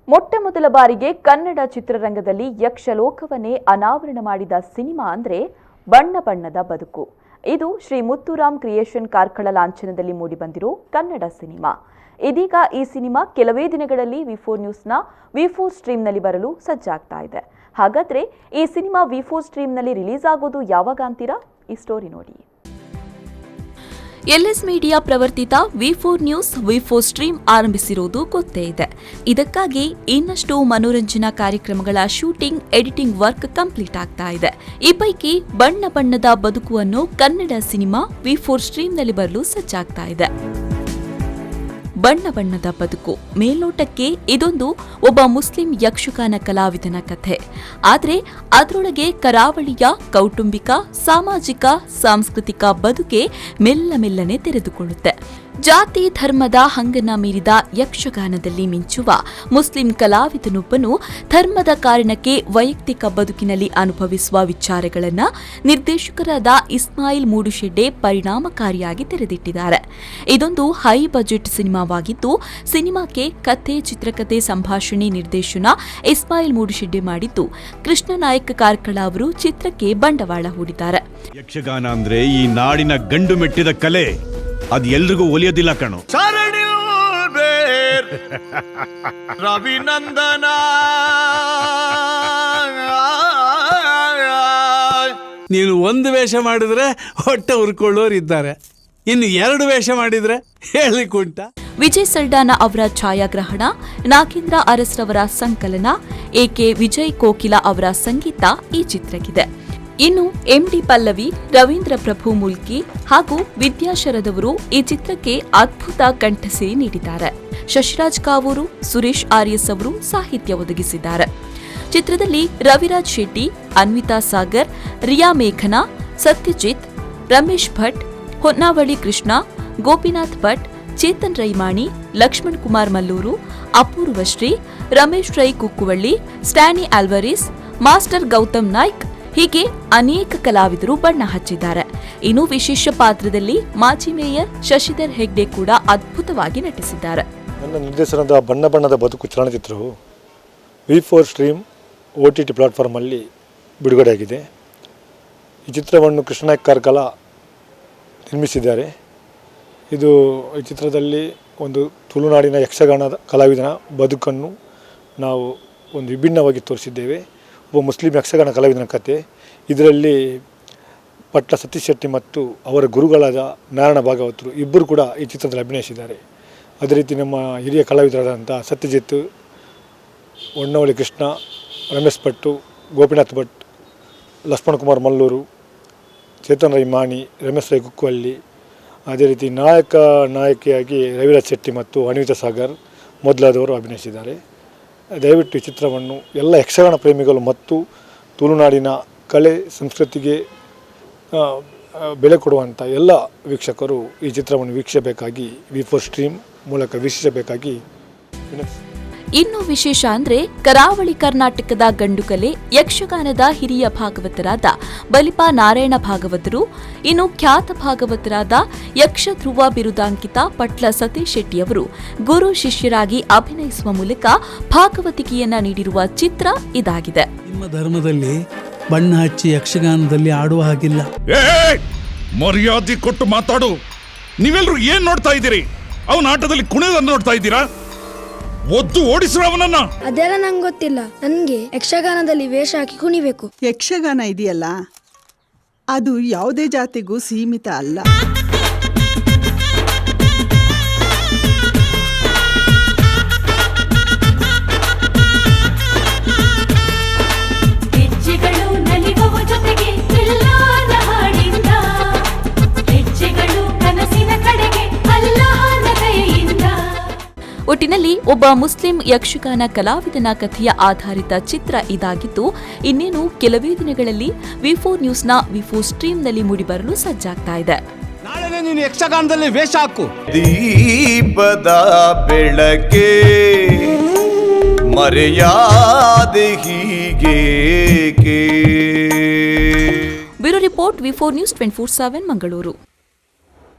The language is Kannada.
ಮೊಟ್ಟಮೊದಲ ಬಾರಿಗೆ ಕನ್ನಡ ಚಿತ್ರರಂಗದಲ್ಲಿ ಯಕ್ಷಲೋಕವನ್ನೇ ಅನಾವರಣ ಮಾಡಿದ ಸಿನಿಮಾ ಅಂದ್ರೆ ಬಣ್ಣ ಬಣ್ಣದ ಬದುಕು. ಇದು ಶ್ರೀ ಮುತ್ತುರಾಮ್ ಕ್ರಿಯೇಷನ್ ಕಾರ್ಕಳ ಲಾಂಛನದಲ್ಲಿ ಮೂಡಿಬಂದಿರೋ ಕನ್ನಡ ಸಿನಿಮಾ. ಇದೀಗ ಈ ಸಿನಿಮಾ ಕೆಲವೇ ದಿನಗಳಲ್ಲಿ ವಿ4 ನ್ಯೂಸ್ನ ವಿ4 ಸ್ಟ್ರೀಮ್ನಲ್ಲಿ ಬರಲು ಸಜ್ಜಾಗ್ತಾ ಇದೆ. ಹಾಗಾದ್ರೆ ಈ ಸಿನಿಮಾ ವಿ4 ಸ್ಟ್ರೀಮ್ನಲ್ಲಿ ರಿಲೀಸ್ ಆಗೋದು ಯಾವಾಗ ಅಂತೀರಾ? ಈ ಸ್ಟೋರಿ ನೋಡಿ. ಎಲ್ಎಸ್ ಮೀಡಿಯಾ ಪ್ರವರ್ತಿತ ವಿ4 ನ್ಯೂಸ್ ವಿ4 ಸ್ಟ್ರೀಮ್ ಆರಂಭಿಸಿರುವುದು ಗೊತ್ತೇ ಇದೆ. ಇದಕ್ಕಾಗಿ ಇನ್ನಷ್ಟು ಮನೋರಂಜನಾ ಕಾರ್ಯಕ್ರಮಗಳ ಶೂಟಿಂಗ್, ಎಡಿಟಿಂಗ್ ವರ್ಕ್ ಕಂಪ್ಲೀಟ್ ಆಗ್ತಾ ಇದೆ. ಈ ಪೈಕಿ ಬಣ್ಣ ಬಣ್ಣದ ಬದುಕು ಅನ್ನೋ ಕನ್ನಡ ಸಿನಿಮಾ ವಿ4 ಸ್ಟ್ರೀಮ್ನಲ್ಲಿ ಬರಲು ಸಜ್ಜಾಗ್ತಾ ಇದೆ. ಬಣ್ಣ ಬಣ್ಣದ ಬದುಕು ಮೇಲ್ನೋಟಕ್ಕೆ ಇದೊಂದು ಒಬ್ಬ ಮುಸ್ಲಿಂ ಯಕ್ಷಗಾನ ಕಲಾವಿದನ ಕಥೆ. ಆದರೆ ಅದರೊಳಗೆ ಕರಾವಳಿಯ ಕೌಟುಂಬಿಕ, ಸಾಮಾಜಿಕ, ಸಾಂಸ್ಕೃತಿಕ ಬದುಕೆ ಮೆಲ್ಲನೆ ತೆರೆದುಕೊಳ್ಳುತ್ತೆ. ಜಾತಿ ಧರ್ಮದ ಹಂಗನ್ನ ಮೀರಿದ ಯಕ್ಷಗಾನದಲ್ಲಿ ಮಿಂಚುವ ಮುಸ್ಲಿಂ ಕಲಾವಿದನೊಬ್ಬನು ಧರ್ಮದ ಕಾರಣಕ್ಕೆ ವೈಯಕ್ತಿಕ ಬದುಕಿನಲ್ಲಿ ಅನುಭವಿಸುವ ವಿಚಾರಗಳನ್ನು ನಿರ್ದೇಶಕರಾದ ಇಸ್ಮಾಯಿಲ್ ಮೂಡುಶೆಡ್ಡೆ ಪರಿಣಾಮಕಾರಿಯಾಗಿ ತೆರೆದಿಟ್ಟಿದ್ದಾರೆ. ಇದೊಂದು ಹೈ ಬಜೆಟ್ ಸಿನಿಮಾವಾಗಿದ್ದು, ಸಿನಿಮಾಕ್ಕೆ ಕಥೆ, ಚಿತ್ರಕಥೆ, ಸಂಭಾಷಣೆ, ನಿರ್ದೇಶನ ಇಸ್ಮಾಯಿಲ್ ಮೂಡುಶೆಡ್ಡೆ ಮಾಡಿದ್ದು, ಕೃಷ್ಣ ನಾಯಕ್ ಕಾರ್ಕಳ ಅವರು ಚಿತ್ರಕ್ಕೆ ಬಂಡವಾಳ ಹೂಡಿದ್ದಾರೆ. ಯಕ್ಷಗಾನ ಅಂದ್ರೆ ಈ ನಾಡಿನ ಗಂಡು ಮೆಟ್ಟಿದ ಕಲೆ. ಅದು ಎಲ್ರಿಗೂ ಒಲಿಯೋದಿಲ್ಲ ಕಣೋ. ರವಿನಂದನ ನೀನು ಒಂದು ವೇಷ ಮಾಡಿದ್ರೆ ಹೊಟ್ಟೆ ಉರ್ಕೊಳ್ಳೋರಿದ್ದಾರೆ, ಇನ್ನು 2 ವೇಷ ಮಾಡಿದ್ರೆ ಹೇಳಿಕುಂಟ. ವಿಜಯ್ ಸಲ್ಡಾನ ಅವರ ಛಾಯಾಗ್ರಹಣ, ನಾಗೇಂದ್ರ ಅರಸ್ರವರ ಸಂಕಲನ, ಎಕೆ ವಿಜಯ್ ಕೋಕಿಲ ಅವರ ಸಂಗೀತ ಈ ಚಿತ್ರಕ್ಕಿದೆ. ಇನ್ನು ಎಂಡಿ ಪಲ್ಲವಿ, ರವೀಂದ್ರ ಪ್ರಭು ಮುಲ್ಕಿ ಹಾಗೂ ವಿದ್ಯಾಶರದವರು ಈ ಚಿತ್ರಕ್ಕೆ ಅದ್ಭುತ ಕಂಠಸಿರಿ ನೀಡಿದ್ದಾರೆ. ಶಶಿರಾಜ್ ಕಾವೂರು, ಸುರೇಶ್ ಆರ್ಯಸ್ ಅವರು ಸಾಹಿತ್ಯ ಒದಗಿಸಿದ್ದಾರೆ. ಚಿತ್ರದಲ್ಲಿ ರವಿರಾಜ್ ಶೆಟ್ಟಿ, ಅನ್ವಿತಾ ಸಾಗರ್, ರಿಯಾ ಮೇಘನಾ, ಸತ್ಯಜಿತ್, ರಮೇಶ್ ಭಟ್, ಹೊನ್ನಾವಳಿ ಕೃಷ್ಣ, ಗೋಪಿನಾಥ್ ಭಟ್, ಚೇತನ್ ರೈಮಾಣಿ, ಲಕ್ಷ್ಮಣ್ ಕುಮಾರ್ ಮಲ್ಲೂರು, ಅಪೂರ್ವಶ್ರೀ, ರಮೇಶ್ ರೈ ಕುಕ್ಕುವಳ್ಳಿ, ಸ್ಟ್ಯಾನಿ ಆಲ್ವರಿಸ್, ಮಾಸ್ಟರ್ ಗೌತಮ್ ನಾಯ್ಕ್ ಹೀಗೆ ಅನೇಕ ಕಲಾವಿದರು ಬಣ್ಣ ಹಚ್ಚಿದ್ದಾರೆ. ಇನ್ನು ವಿಶೇಷ ಪಾತ್ರದಲ್ಲಿ ಮಾಜಿ ಮೇಯರ್ ಶಶಿಧರ್ ಹೆಗ್ಡೆ ಕೂಡ ಅದ್ಭುತವಾಗಿ ನಟಿಸಿದ್ದಾರೆ. ನನ್ನ ನಿರ್ದೇಶನದ ಬಣ್ಣ ಬಣ್ಣದ ಬದುಕು ಚಲನಚಿತ್ರವು ವಿ4 ಸ್ಟ್ರೀಮ್ OTT ಪ್ಲಾಟ್ಫಾರ್ಮಲ್ಲಿ ಬಿಡುಗಡೆಯಾಗಿದೆ. ಈ ಚಿತ್ರವನ್ನು ಕೃಷ್ಣ ನಾಯಕ್ ಕಾರ್ಕಳ ನಿರ್ಮಿಸಿದ್ದಾರೆ. ಈ ಚಿತ್ರದಲ್ಲಿ ಒಂದು ತುಳುನಾಡಿನ ಯಕ್ಷಗಾನದ ಕಲಾವಿದನ ಬದುಕನ್ನು ನಾವು ಒಂದು ವಿಭಿನ್ನವಾಗಿ ತೋರಿಸಿದ್ದೇವೆ. ಒಬ್ಬ ಮುಸ್ಲಿಂ ಯಕ್ಷಗಾನ ಕಲಾವಿದನ ಕತೆ. ಇದರಲ್ಲಿ ಪಟ್ಲ ಸತೀಶ್ ಶೆಟ್ಟಿ ಮತ್ತು ಅವರ ಗುರುಗಳಾದ ನಾರಾಯಣ ಭಾಗವತರು ಇಬ್ಬರು ಕೂಡ ಈ ಚಿತ್ರದಲ್ಲಿ ಅಭಿನಯಿಸಿದ್ದಾರೆ. ಅದೇ ರೀತಿ ನಮ್ಮ ಹಿರಿಯ ಕಲಾವಿದರಾದಂಥ ಸತ್ಯಜಿತ್, ಹೊನ್ನಾವಳಿ ಕೃಷ್ಣ, ರಮೇಶ್ ಭಟ್, ಗೋಪಿನಾಥ್ ಭಟ್, ಲಕ್ಷ್ಮಣ್ ಕುಮಾರ್ ಮಲ್ಲೂರು, ಚೇತನ್ ರೈಮಾಣಿ, ರಮೇಶ್ ರೈ ಕುಕ್ಕುವಳ್ಳಿ, ಅದೇ ರೀತಿ ನಾಯಕಿಯಾಗಿ ರವಿರಾಜ್ ಶೆಟ್ಟಿ ಮತ್ತು ಅನ್ವಿತಾ ಸಾಗರ್ ಮೊದಲಾದವರು ಅಭಿನಯಿಸಿದ್ದಾರೆ. ದಯವಿಟ್ಟು ಈ ಚಿತ್ರವನ್ನು ಎಲ್ಲ ಯಕ್ಷಗಾನ ಪ್ರೇಮಿಗಳು ಮತ್ತು ತುಳುನಾಡಿನ ಕಲೆ ಸಂಸ್ಕೃತಿಗೆ ಬೆಲೆ ಕೊಡುವಂಥ ಎಲ್ಲ ವೀಕ್ಷಕರು ಈ ಚಿತ್ರವನ್ನು ವೀಕ್ಷಿಸಬೇಕಾಗಿ ವಿ4 ಸ್ಟ್ರೀಮ್ ಮೂಲಕ ವೀಕ್ಷಿಸಬೇಕಾಗಿ ವಿನಂತಿಸುತ್ತೇನೆ. ಇನ್ನು ವಿಶೇಷ ಅಂದ್ರೆ ಕರಾವಳಿ ಕರ್ನಾಟಕದ ಗಂಡುಕಲೆ ಯಕ್ಷಗಾನದ ಹಿರಿಯ ಭಾಗವತರಾದ ಬಲಿಪ ನಾರಾಯಣ ಭಾಗವತರು, ಇನ್ನು ಖ್ಯಾತ ಭಾಗವತರಾದ ಯಕ್ಷ ಧ್ರುವ ಬಿರುದಾಂಕಿತ ಪಟ್ಲ ಸತೀಶ್ ಶೆಟ್ಟಿಯವರು ಗುರು ಶಿಷ್ಯರಾಗಿ ಅಭಿನಯಿಸುವ ಮೂಲಕ ಭಾಗವತಿಕೆಯನ್ನ ನೀಡಿರುವ ಚಿತ್ರ ಇದಾಗಿದೆ. ನಿಮ್ಮ ಧರ್ಮದಲ್ಲಿ ಬಣ್ಣ ಹಚ್ಚಿ ಯಕ್ಷಗಾನದಲ್ಲಿ ಆಡುವ ಹಾಗಿಲ್ಲ. ಮರ್ಯಾದೆ ಕೊಟ್ಟು ಮಾತಾಡು. ನೀವೆಲ್ಲರೂ ಏನ್ ನೋಡ್ತಾ ಇದ್ದೀರಿ? ಅವನ ಆಟದಲ್ಲಿ ಕುಣಿಯೋದನ್ನು ನೋಡ್ತಾ ಇದ್ದೀರಾ? ಒದ್ದು ಓಡಿಸ್ರ ಅವನನ್ನ. ಅದೆಲ್ಲ ನಂಗೆ ಗೊತ್ತಿಲ್ಲ. ನನ್ಗೆ ಯಕ್ಷಗಾನದಲ್ಲಿ ವೇಷ ಹಾಕಿ ಕುಣಿಬೇಕು. ಯಕ್ಷಗಾನ ಇದೆಯಲ್ಲ, ಅದು ಯಾವುದೇ ಜಾತಿಗೂ ಸೀಮಿತ ಅಲ್ಲ. ಒಟ್ಟಿನಲ್ಲಿ ಒಬ್ಬ ಮುಸ್ಲಿಂ ಯಕ್ಷಗಾನ ಕಲಾವಿದನ ಕಥೆಯ ಆಧಾರಿತ ಚಿತ್ರ ಇದಾಗಿದ್ದು, ಇನ್ನೇನು ಕೆಲವೇ ದಿನಗಳಲ್ಲಿ ವಿ4 ನ್ಯೂಸ್ನ ವಿ4 ಸ್ಟ್ರೀಮ್ನಲ್ಲಿ ಮೂಡಿಬರಲು ಸಜ್ಜಾಗ್ತಾ ಇದೆ. ನಾಳೆ ನೀನು ಯಕ್ಷಗಾನದಲ್ಲಿ ವೇಷ ಹಾಕು. ದೀಪದ ಬೆಳಕೆ ಮರೆಯಾದೆ ಹೀಗೆ. ಬ್ಯೂರೋ ರಿಪೋರ್ಟ್ ವಿ4 ನ್ಯೂಸ್ 24/7 ಮಂಗಳೂರು.